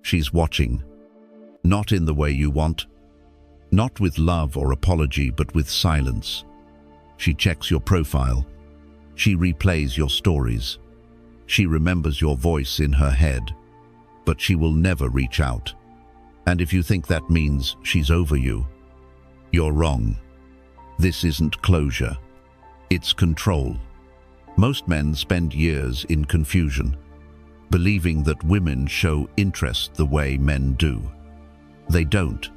She's watching. Not in the way you want. Not with love or apology, but with silence. She checks your profile. She replays your stories. She remembers your voice in her head. But she will never reach out. And if you think that means she's over you, you're wrong. This isn't closure. It's control. Most men spend years in confusion, believing that women show interest the way men do. They don't.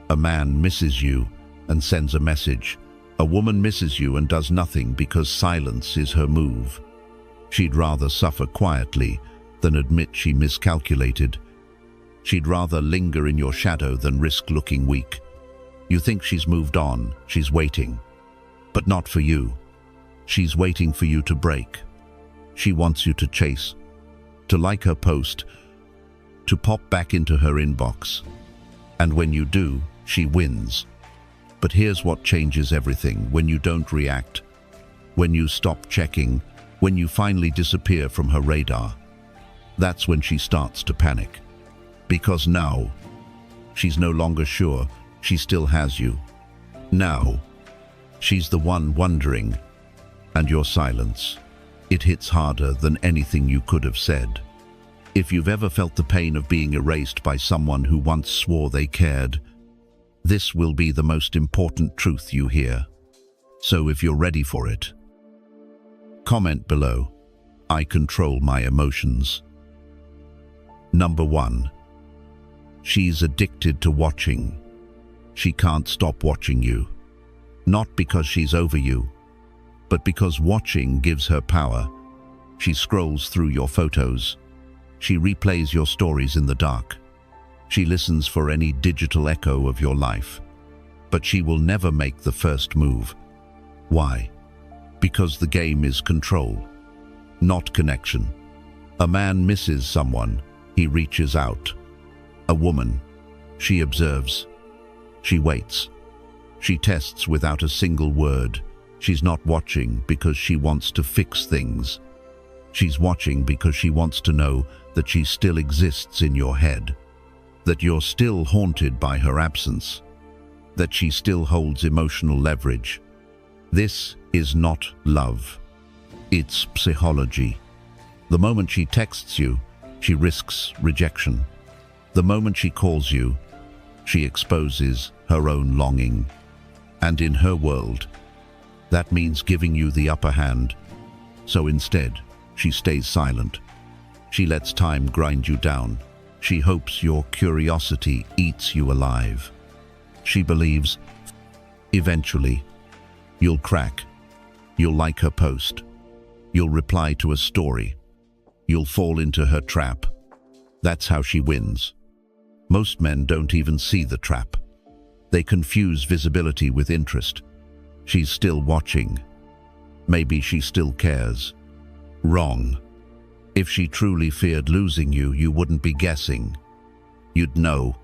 A man misses you and sends a message. A woman misses you and does nothing because silence is her move. She'd rather suffer quietly than admit she miscalculated. She'd rather linger in your shadow than risk looking weak. You think she's moved on, she's waiting. But not for you. She's waiting for you to break. She wants you to chase, to like her post, to pop back into her inbox. And when you do, she wins. But here's what changes everything: when you don't react, when you stop checking, when you finally disappear from her radar. That's when she starts to panic. Because now, she's no longer sure she still has you. Now, she's the one wondering, and your silence, it hits harder than anything you could have said. If you've ever felt the pain of being erased by someone who once swore they cared, this will be the most important truth you hear. So if you're ready for it, comment below. I control my emotions. Number 1. She's addicted to watching. She can't stop watching you. Not because she's over you, but because watching gives her power. She scrolls through your photos. She replays your stories in the dark. She listens for any digital echo of your life. But she will never make the first move. Why? Because the game is control, not connection. A man misses someone, he reaches out. A woman, she observes. She waits. She tests without a single word. She's not watching because she wants to fix things. She's watching because she wants to know that she still exists in your head, that you're still haunted by her absence, that she still holds emotional leverage. This is not love. It's psychology. The moment she texts you, she risks rejection. The moment she calls you, she exposes her own longing. And in her world, that means giving you the upper hand. So instead, she stays silent. She lets time grind you down. She hopes your curiosity eats you alive. She believes, eventually, you'll crack. You'll like her post. You'll reply to a story. You'll fall into her trap. That's how she wins. Most men don't even see the trap. They confuse visibility with interest. She's still watching. Maybe she still cares. Wrong. If she truly feared losing you, you wouldn't be guessing. You'd know.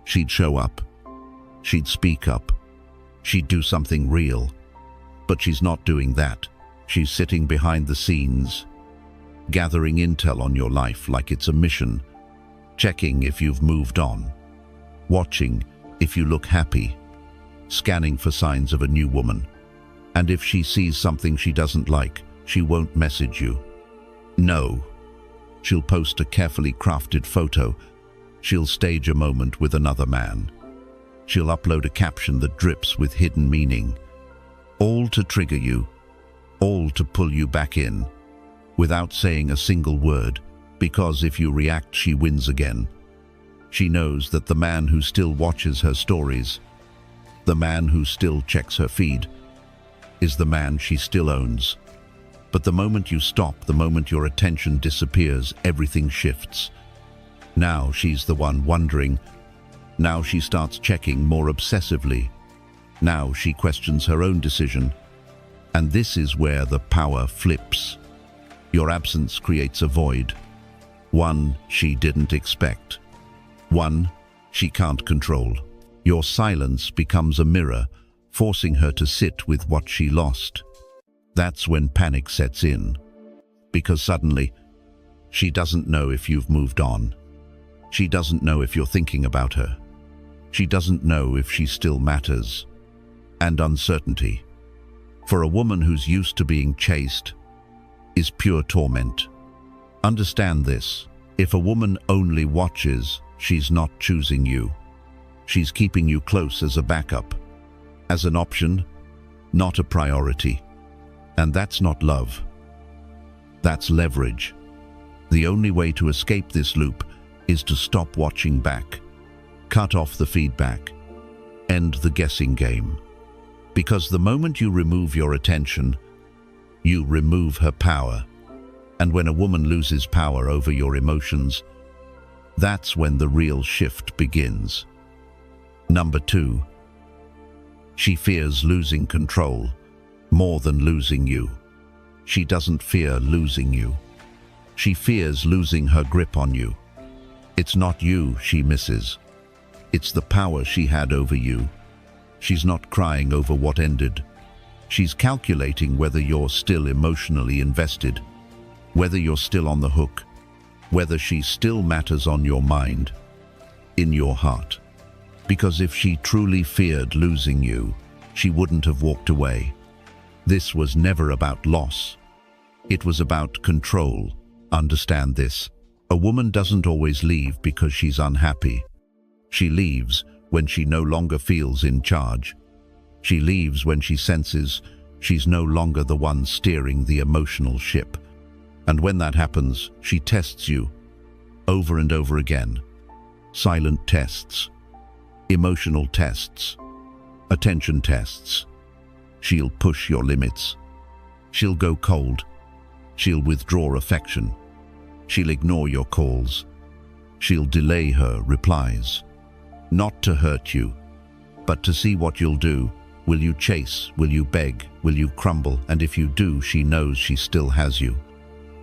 She'd show up. She'd speak up. She'd do something real. But she's not doing that. She's sitting behind the scenes, gathering intel on your life like it's a mission, checking if you've moved on, watching if you look happy, scanning for signs of a new woman. And if she sees something she doesn't like, she won't message you. No. She'll post a carefully crafted photo. She'll stage a moment with another man. She'll upload a caption that drips with hidden meaning. All to trigger you, all to pull you back in, without saying a single word, because if you react, she wins again. She knows that the man who still watches her stories, the man who still checks her feed, is the man she still owns. But the moment you stop, the moment your attention disappears, everything shifts. Now she's the one wondering. Now she starts checking more obsessively. Now she questions her own decision. And this is where the power flips. Your absence creates a void. One she didn't expect. One she can't control. Your silence becomes a mirror, forcing her to sit with what she lost. That's when panic sets in, because suddenly, she doesn't know if you've moved on. She doesn't know if you're thinking about her. She doesn't know if she still matters. And uncertainty, for a woman who's used to being chased, is pure torment. Understand this. If a woman only watches, she's not choosing you. She's keeping you close as a backup, as an option, not a priority. And that's not love. That's leverage. The only way to escape this loop is to stop watching back, cut off the feedback, end the guessing game. Because the moment you remove your attention, you remove her power. And when a woman loses power over your emotions, that's when the real shift begins. Number 2, she fears losing control more than losing you. She doesn't fear losing you. She fears losing her grip on you. It's not you she misses. It's the power she had over you. She's not crying over what ended. She's calculating whether you're still emotionally invested, whether you're still on the hook, whether she still matters on your mind, in your heart. Because if she truly feared losing you, she wouldn't have walked away. This was never about loss. It was about control. Understand this. A woman doesn't always leave because she's unhappy. She leaves when she no longer feels in charge. She leaves when she senses she's no longer the one steering the emotional ship. And when that happens, she tests you over and over again. Silent tests, emotional tests, attention tests. She'll push your limits. She'll go cold. She'll withdraw affection. She'll ignore your calls. She'll delay her replies. Not to hurt you, but to see what you'll do. Will you chase? Will you beg? Will you crumble? And if you do, she knows she still has you.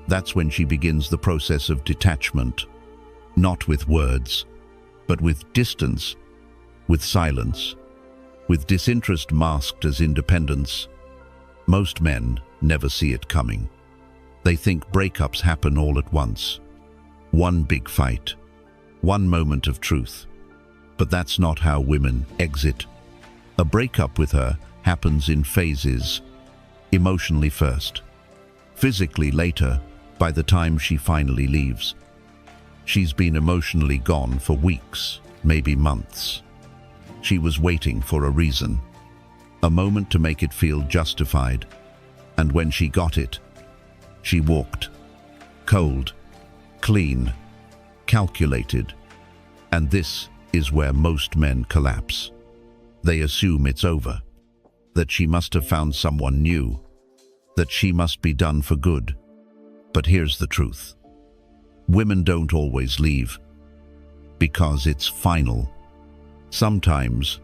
That's when she begins the process of detachment, not with words, but with distance, with silence, with disinterest masked as independence. Most men never see it coming. They think breakups happen all at once. One big fight, one moment of truth. But that's not how women exit. A breakup with her happens in phases. Emotionally first, physically later. By the time she finally leaves, she's been emotionally gone for weeks, maybe months. She was waiting for a reason, a moment to make it feel justified. And when she got it, she walked, cold, clean, calculated. And this is where most men collapse. They assume it's over, that she must have found someone new, that she must be done for good. But here's the truth. Women don't always leave because it's final. Sometimes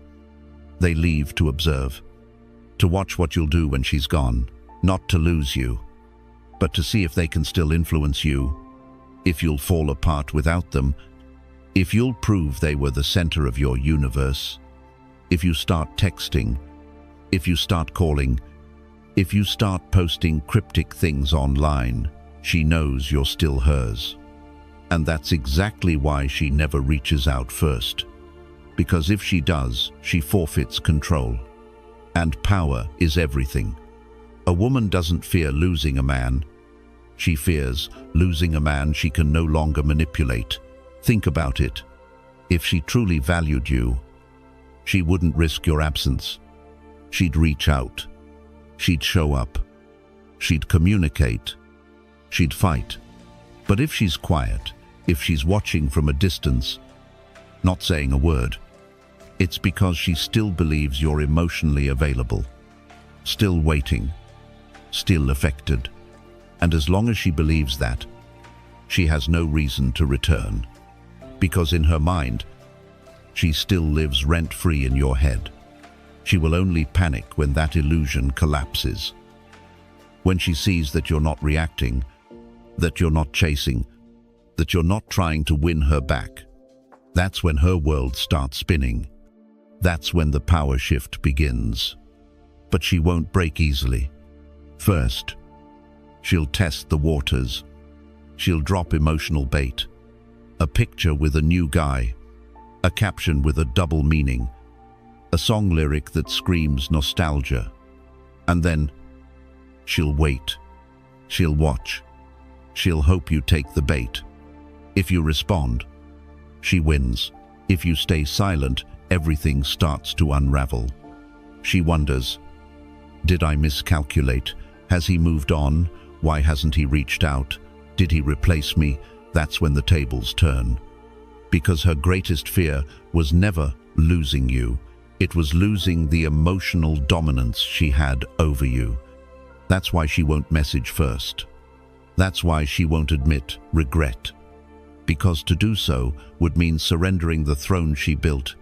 they leave to observe, to watch what you'll do when she's gone, not to lose you, but to see if they can still influence you, if you'll fall apart without them, if you'll prove they were the center of your universe, if you start texting, if you start calling, if you start posting cryptic things online. She knows you're still hers. And that's exactly why she never reaches out first. Because if she does, she forfeits control. And power is everything. A woman doesn't fear losing a man. She fears losing a man she can no longer manipulate. Think about it. If she truly valued you, she wouldn't risk your absence. She'd reach out. She'd show up. She'd communicate. She'd fight. But if she's quiet, if she's watching from a distance, not saying a word, it's because she still believes you're emotionally available, still waiting, still affected. And as long as she believes that, she has no reason to return. Because in her mind, she still lives rent-free in your head. She will only panic when that illusion collapses. When she sees that you're not reacting, that you're not chasing, that you're not trying to win her back, that's when her world starts spinning. That's when the power shift begins. But she won't break easily. First, she'll test the waters. She'll drop emotional bait, A picture with a new guy, a caption with a double meaning, a song lyric that screams nostalgia. And then she'll wait, she'll watch, she'll hope you take the bait. If you respond, she wins. If you stay silent, everything starts to unravel. She wonders, did I miscalculate? Has he moved on? Why hasn't he reached out? Did he replace me? That's when the tables turn. Because her greatest fear was never losing you. It was losing the emotional dominance she had over you. That's why she won't message first. That's why she won't admit regret. Because to do so would mean surrendering the throne she built.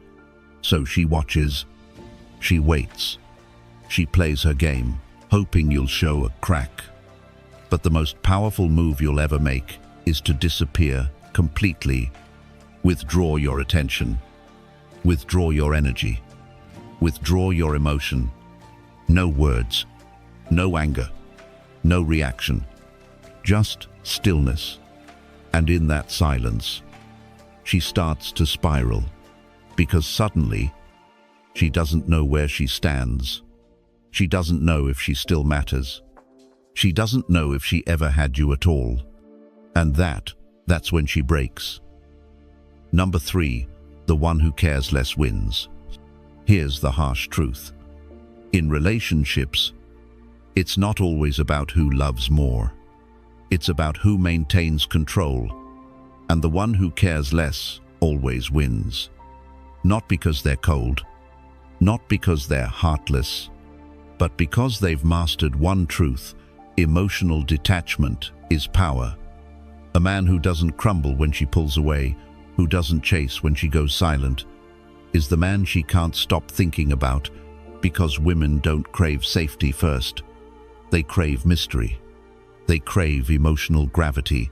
So she watches, she waits, she plays her game, hoping you'll show a crack. But the most powerful move you'll ever make is to disappear completely. Withdraw your attention, withdraw your energy, withdraw your emotion. No words, no anger, no reaction, just stillness. And in that silence, she starts to spiral, because suddenly, she doesn't know where she stands. She doesn't know if she still matters. She doesn't know if she ever had you at all. And that's when she breaks. Number 3, the one who cares less wins. Here's the harsh truth. In relationships, it's not always about who loves more. It's about who maintains control. And the one who cares less always wins. Not because they're cold, not because they're heartless, but because they've mastered one truth: emotional detachment is power. A man who doesn't crumble when she pulls away, who doesn't chase when she goes silent, is the man she can't stop thinking about, because women don't crave safety first. They crave mystery. They crave emotional gravity.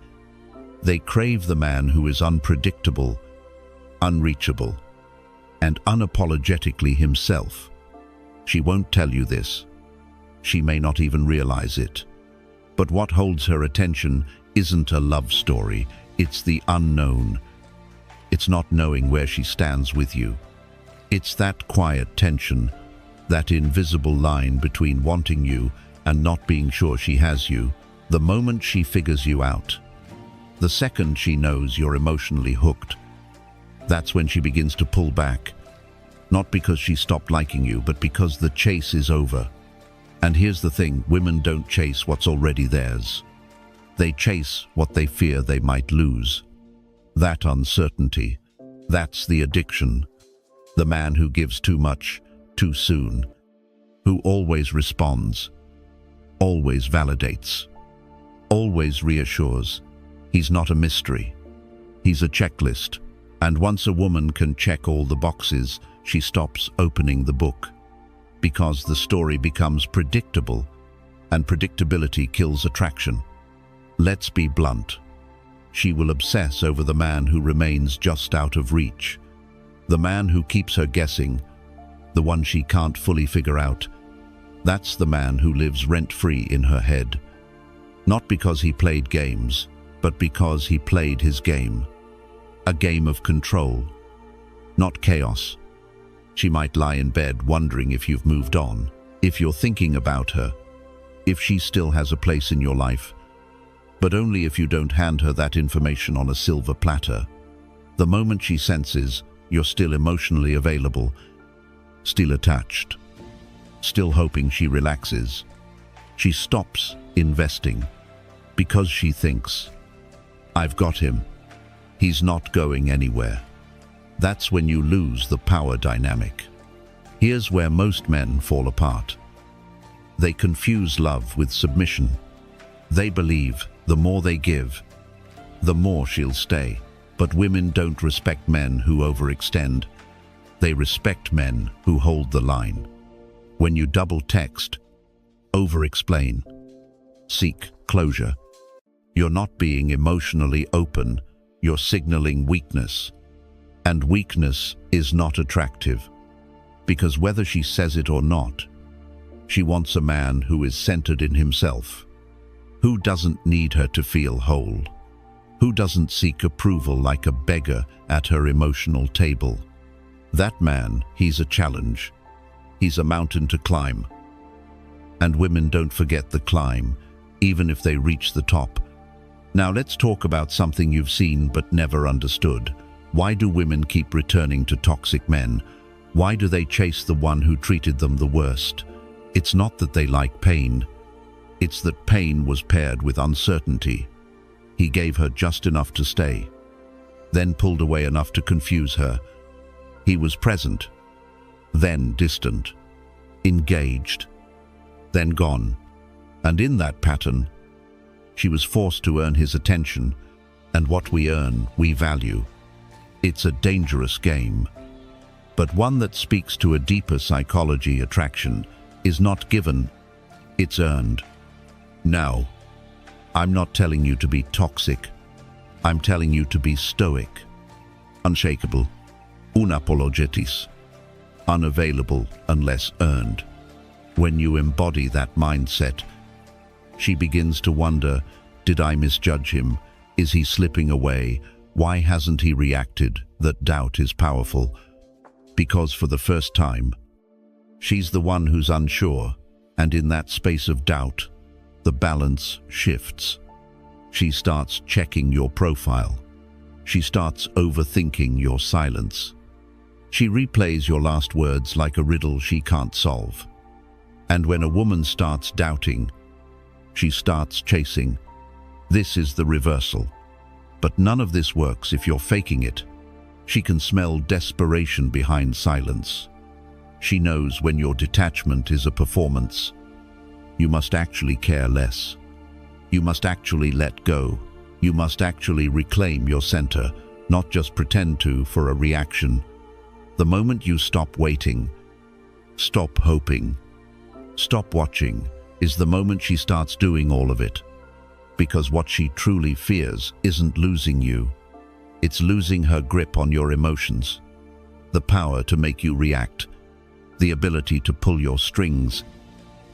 They crave the man who is unpredictable, unreachable, and unapologetically himself. She won't tell you this. She may not even realize it. But what holds her attention isn't a love story, it's the unknown. It's not knowing where she stands with you. It's that quiet tension, that invisible line between wanting you and not being sure she has you. The moment she figures you out, the second she knows you're emotionally hooked, that's when she begins to pull back. Not because she stopped liking you, but because the chase is over. And here's the thing, women don't chase what's already theirs. They chase what they fear they might lose. That uncertainty, that's the addiction. The man who gives too much, too soon, who always responds, always validates, always reassures. He's not a mystery. He's a checklist. And once a woman can check all the boxes, she stops opening the book. Because the story becomes predictable, and predictability kills attraction. Let's be blunt. She will obsess over the man who remains just out of reach. The man who keeps her guessing, the one she can't fully figure out. That's the man who lives rent-free in her head. Not because he played games, but because he played his game. A game of control, not chaos. She might lie in bed wondering if you've moved on, if you're thinking about her, if she still has a place in your life, but only if you don't hand her that information on a silver platter. The moment she senses you're still emotionally available, still attached, still hoping she relaxes, she stops investing because she thinks, I've got him. He's not going anywhere. That's when you lose the power dynamic. Here's where most men fall apart. They confuse love with submission. They believe the more they give, the more she'll stay. But women don't respect men who overextend. They respect men who hold the line. When you double text, over-explain, seek closure, you're not being emotionally open, you're signaling weakness. And weakness is not attractive, because whether she says it or not, she wants a man who is centered in himself, who doesn't need her to feel whole, Who doesn't seek approval like a beggar at her emotional table? That man, he's a challenge. He's a mountain to climb. And women don't forget the climb, even if they reach the top. Now let's talk about something you've seen but never understood. Why do women keep returning to toxic men? Why do they chase the one who treated them the worst? It's not that they like pain. It's that pain was paired with uncertainty. He gave her just enough to stay, then pulled away enough to confuse her. He was present, then distant, engaged, then gone. And in that pattern, she was forced to earn his attention, and what we earn, we value. It's a dangerous game, but one that speaks to a deeper psychology. Attraction is not given, it's earned. Now, I'm not telling you to be toxic. I'm telling you to be stoic, unshakable, unapologetis, unavailable unless earned. When you embody that mindset, she begins to wonder, did I misjudge him? Is he slipping away? Why hasn't he reacted? That doubt is powerful, because for the first time, she's the one who's unsure, and in that space of doubt, the balance shifts. She starts checking your profile. She starts overthinking your silence. She replays your last words like a riddle she can't solve. And when a woman starts doubting, she starts chasing. This is the reversal. But none of this works if you're faking it. She can smell desperation behind silence. She knows when your detachment is a performance. You must actually care less. You must actually let go. You must actually reclaim your center, not just pretend to for a reaction. The moment you stop waiting, stop hoping, stop watching, is the moment she starts doing all of it. Because what she truly fears isn't losing you. It's losing her grip on your emotions, the power to make you react, the ability to pull your strings.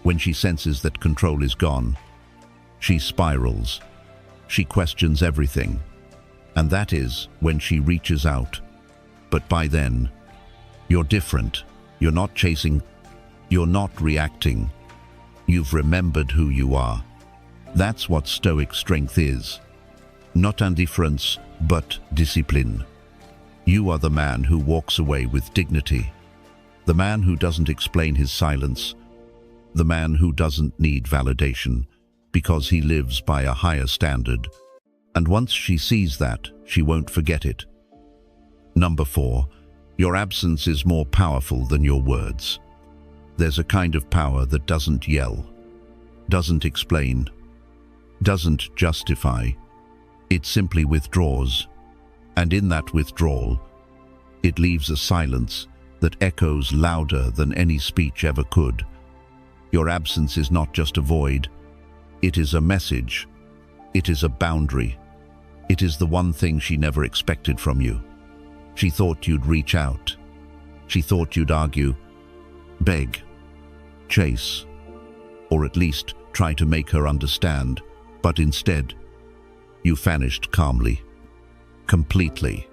When she senses that control is gone, she spirals. She questions everything. And that is when she reaches out. But by then, you're different. You're not chasing. You're not reacting. You've remembered who you are. That's what stoic strength is. Not indifference, but discipline. You are the man who walks away with dignity. The man who doesn't explain his silence. The man who doesn't need validation because he lives by a higher standard. And once she sees that, she won't forget it. Number 4, your absence is more powerful than your words. There's a kind of power that doesn't yell, doesn't explain, doesn't justify. It simply withdraws. And in that withdrawal, it leaves a silence that echoes louder than any speech ever could. Your absence is not just a void. It is a message. It is a boundary. It is the one thing she never expected from you. She thought you'd reach out. She thought you'd argue, beg, chase, or at least try to make her understand. But instead, you vanished calmly, completely,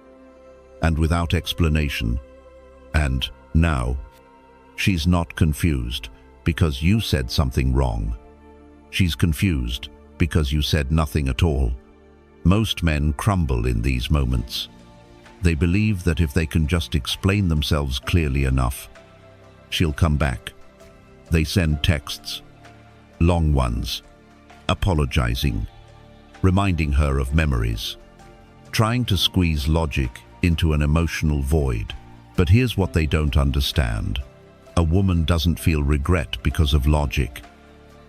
and without explanation. And now, she's not confused because you said something wrong. She's confused because you said nothing at all. Most men crumble in these moments. They believe that if they can just explain themselves clearly enough, she'll come back. They send texts, long ones, apologizing, reminding her of memories, trying to squeeze logic into an emotional void. But here's what they don't understand. A woman doesn't feel regret because of logic.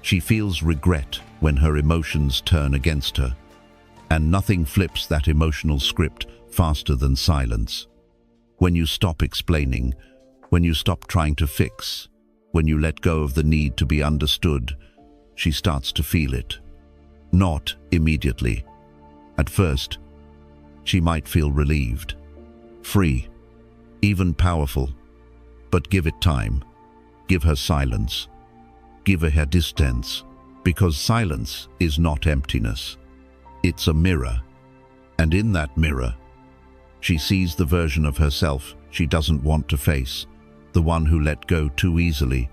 She feels regret when her emotions turn against her. And nothing flips that emotional script faster than silence. When you stop explaining, when you stop trying to fix, when you let go of the need to be understood, she starts to feel it. Not immediately. At first, she might feel relieved, free, even powerful. But give it time. Give her silence. Give her distance. Because silence is not emptiness. It's a mirror. And in that mirror, she sees the version of herself she doesn't want to face, the one who let go too easily,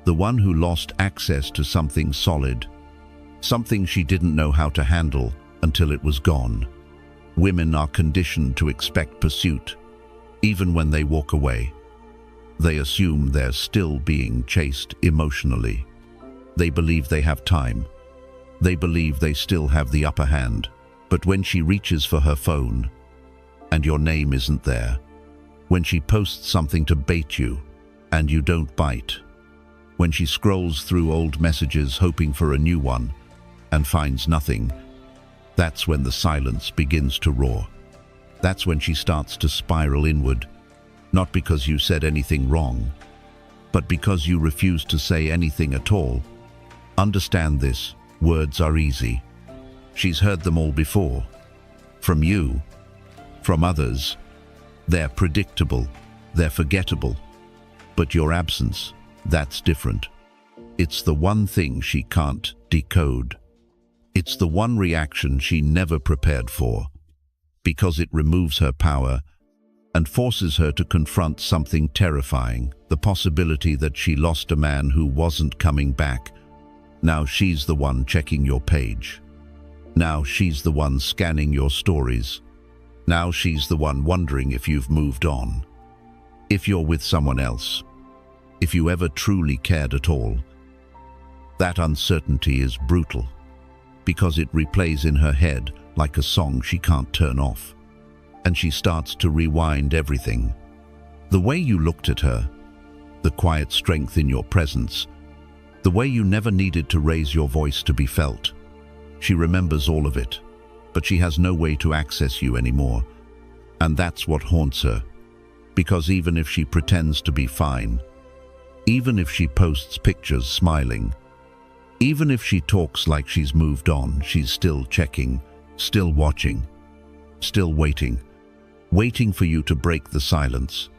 the one who lost access to something solid, something she didn't know how to handle until it was gone. Women are conditioned to expect pursuit, even when they walk away. They assume they're still being chased emotionally. They believe they have time. They believe they still have the upper hand. But when she reaches for her phone, and your name isn't there, when she posts something to bait you, and you don't bite, when she scrolls through old messages hoping for a new one, and finds nothing, that's when the silence begins to roar. That's when she starts to spiral inward, not because you said anything wrong, but because you refuse to say anything at all. Understand this, words are easy. She's heard them all before. From you, from others. They're predictable, they're forgettable. But your absence, that's different. It's the one thing she can't decode. It's the one reaction she never prepared for, because it removes her power and forces her to confront something terrifying, the possibility that she lost a man who wasn't coming back. Now she's the one checking your page. Now she's the one scanning your stories. Now she's the one wondering if you've moved on, if you're with someone else, if you ever truly cared at all. That uncertainty is brutal, because it replays in her head like a song she can't turn off. And she starts to rewind everything. The way you looked at her, the quiet strength in your presence, the way you never needed to raise your voice to be felt. She remembers all of it, but she has no way to access you anymore. And that's what haunts her, because even if she pretends to be fine, even if she posts pictures smiling, even if she talks like she's moved on, she's still checking, still watching, still waiting. Waiting for you to break the silence,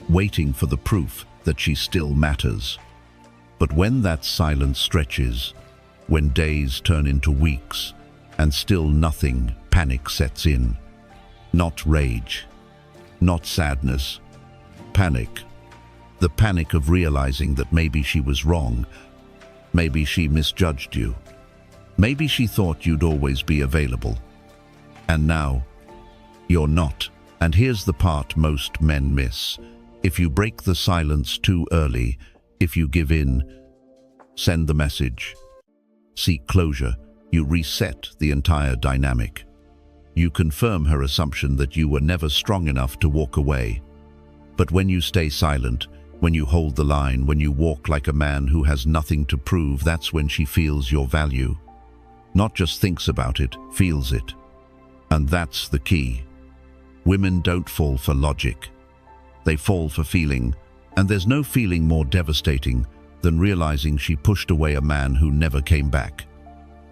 waiting for the proof that she still matters. But when that silence stretches, when days turn into weeks, and still nothing, panic sets in. Not rage, not sadness, panic. The panic of realizing that maybe she was wrong, maybe she misjudged you, maybe she thought you'd always be available. And now, you're not. And here's the part most men miss. If you break the silence too early, if you give in, send the message, seek closure, you reset the entire dynamic. You confirm her assumption that you were never strong enough to walk away. But when you stay silent, when you hold the line, when you walk like a man who has nothing to prove, that's when she feels your value. Not just thinks about it, feels it. And that's the key. Women don't fall for logic. They fall for feeling, and there's no feeling more devastating than realizing she pushed away a man who never came back.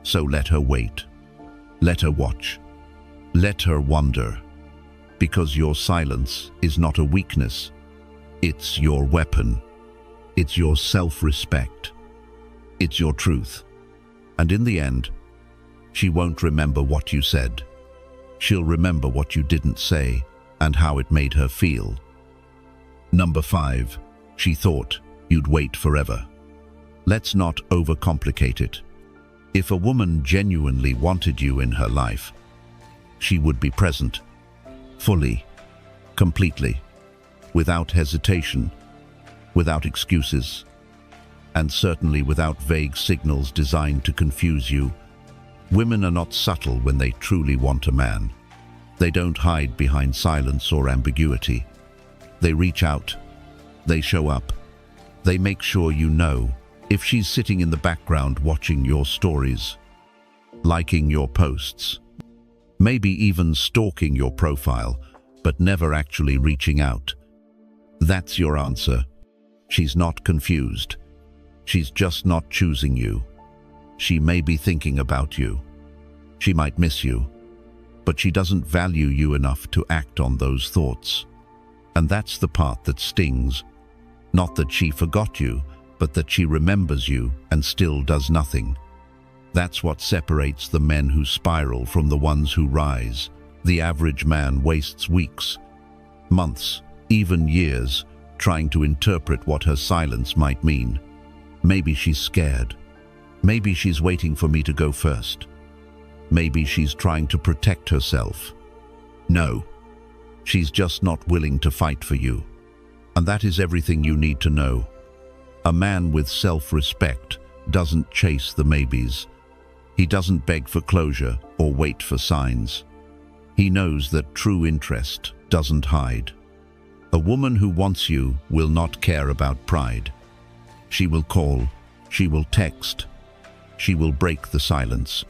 So let her wait. Let her watch. Let her wonder. Because your silence is not a weakness. It's your weapon. It's your self-respect. It's your truth. And in the end, she won't remember what you said. She'll remember what you didn't say and how it made her feel. Number 5, she thought you'd wait forever. Let's not overcomplicate it. If a woman genuinely wanted you in her life, she would be present, fully, completely, without hesitation, without excuses, and certainly without vague signals designed to confuse you. Women are not subtle when they truly want a man. They don't hide behind silence or ambiguity. They reach out. They show up. They make sure you know. If she's sitting in the background watching your stories, liking your posts, maybe even stalking your profile, but never actually reaching out, that's your answer. She's not confused. She's just not choosing you. She may be thinking about you. She might miss you, but she doesn't value you enough to act on those thoughts. And that's the part that stings. Not that she forgot you, but that she remembers you and still does nothing. That's what separates the men who spiral from the ones who rise. The average man wastes weeks, months, even years, trying to interpret what her silence might mean. Maybe she's scared. Maybe she's waiting for me to go first. Maybe she's trying to protect herself. No, she's just not willing to fight for you. And that is everything you need to know. A man with self-respect doesn't chase the maybes. He doesn't beg for closure or wait for signs. He knows that true interest doesn't hide. A woman who wants you will not care about pride. She will call, she will text, she will break the silence,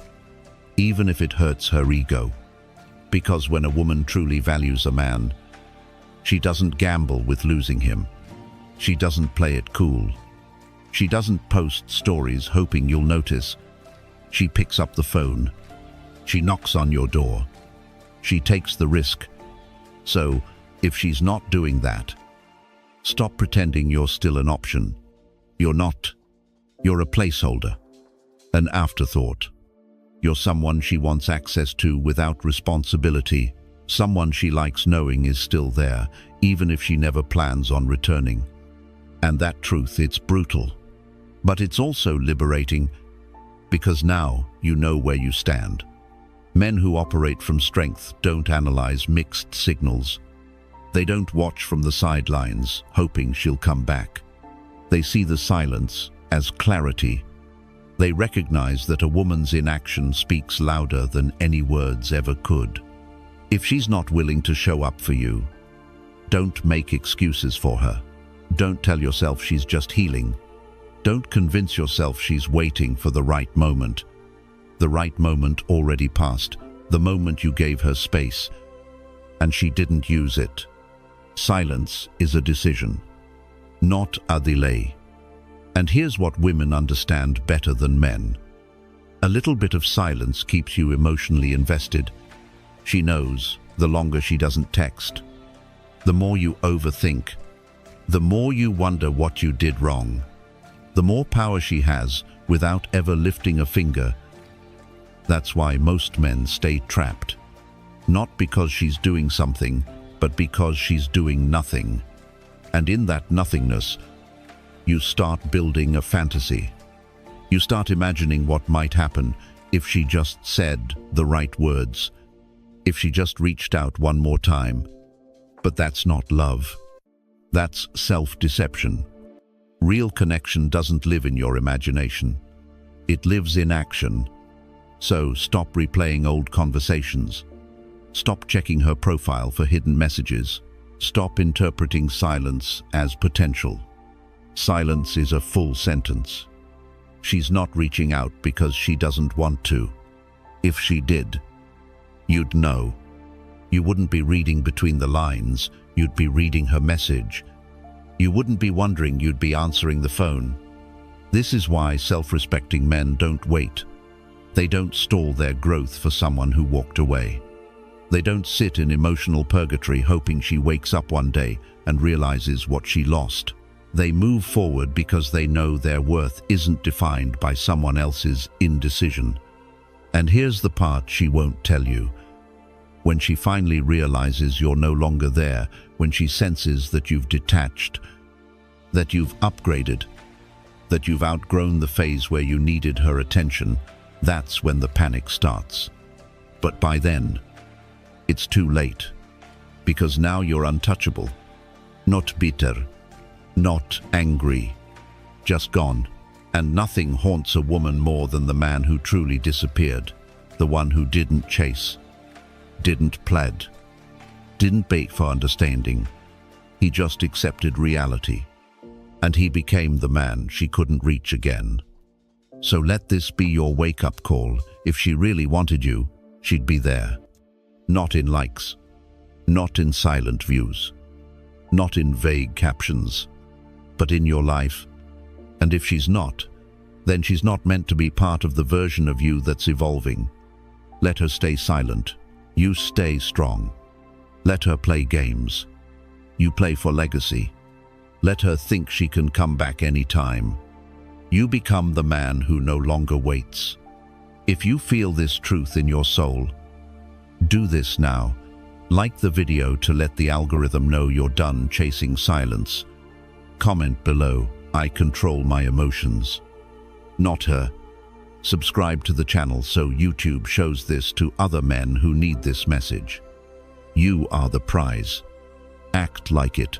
even if it hurts her ego. Because when a woman truly values a man, she doesn't gamble with losing him. She doesn't play it cool. She doesn't post stories hoping you'll notice. She picks up the phone. She knocks on your door. She takes the risk. So, if she's not doing that, stop pretending you're still an option. You're not. You're a placeholder, an afterthought. You're someone she wants access to without responsibility, someone she likes knowing is still there, even if she never plans on returning. And that truth, it's brutal. But it's also liberating, because now you know where you stand. Men who operate from strength don't analyze mixed signals. They don't watch from the sidelines, hoping she'll come back. They see the silence as clarity. They recognize that a woman's inaction speaks louder than any words ever could. If she's not willing to show up for you, don't make excuses for her. Don't tell yourself she's just healing. Don't convince yourself she's waiting for the right moment. The right moment already passed, the moment you gave her space, and she didn't use it. Silence is a decision, not a delay. And here's what women understand better than men. A little bit of silence keeps you emotionally invested. She knows the longer she doesn't text, the more you overthink, the more you wonder what you did wrong, the more power she has without ever lifting a finger. That's why most men stay trapped. Not because she's doing something, but because she's doing nothing. And in that nothingness, you start building a fantasy. You start imagining what might happen if she just said the right words, if she just reached out one more time. But that's not love. That's self-deception. Real connection doesn't live in your imagination. It lives in action. So stop replaying old conversations. Stop checking her profile for hidden messages. Stop interpreting silence as potential. Silence is a full sentence. She's not reaching out because she doesn't want to. If she did, you'd know. You wouldn't be reading between the lines, you'd be reading her message. You wouldn't be wondering, you'd be answering the phone. This is why self-respecting men don't wait. They don't stall their growth for someone who walked away. They don't sit in emotional purgatory hoping she wakes up one day and realizes what she lost. They move forward because they know their worth isn't defined by someone else's indecision. And here's the part she won't tell you. When she finally realizes you're no longer there, when she senses that you've detached, that you've upgraded, that you've outgrown the phase where you needed her attention, that's when the panic starts. But by then, it's too late, because now you're untouchable, not bitter, not angry, just gone. And nothing haunts a woman more than the man who truly disappeared, the one who didn't chase, didn't plead, didn't beg for understanding. He just accepted reality, and he became the man she couldn't reach again. So let this be your wake-up call. If she really wanted you, she'd be there. Not in likes, not in silent views, not in vague captions, but in your life. And if she's not, then she's not meant to be part of the version of you that's evolving. Let her stay silent. You stay strong. Let her play games. You play for legacy. Let her think she can come back anytime. You become the man who no longer waits. If you feel this truth in your soul, Do this now. Like the video to let the algorithm know you're done chasing silence. Comment below, I control my emotions. Not her. Subscribe to the channel so YouTube shows this to other men who need this message. You are the prize. Act like it.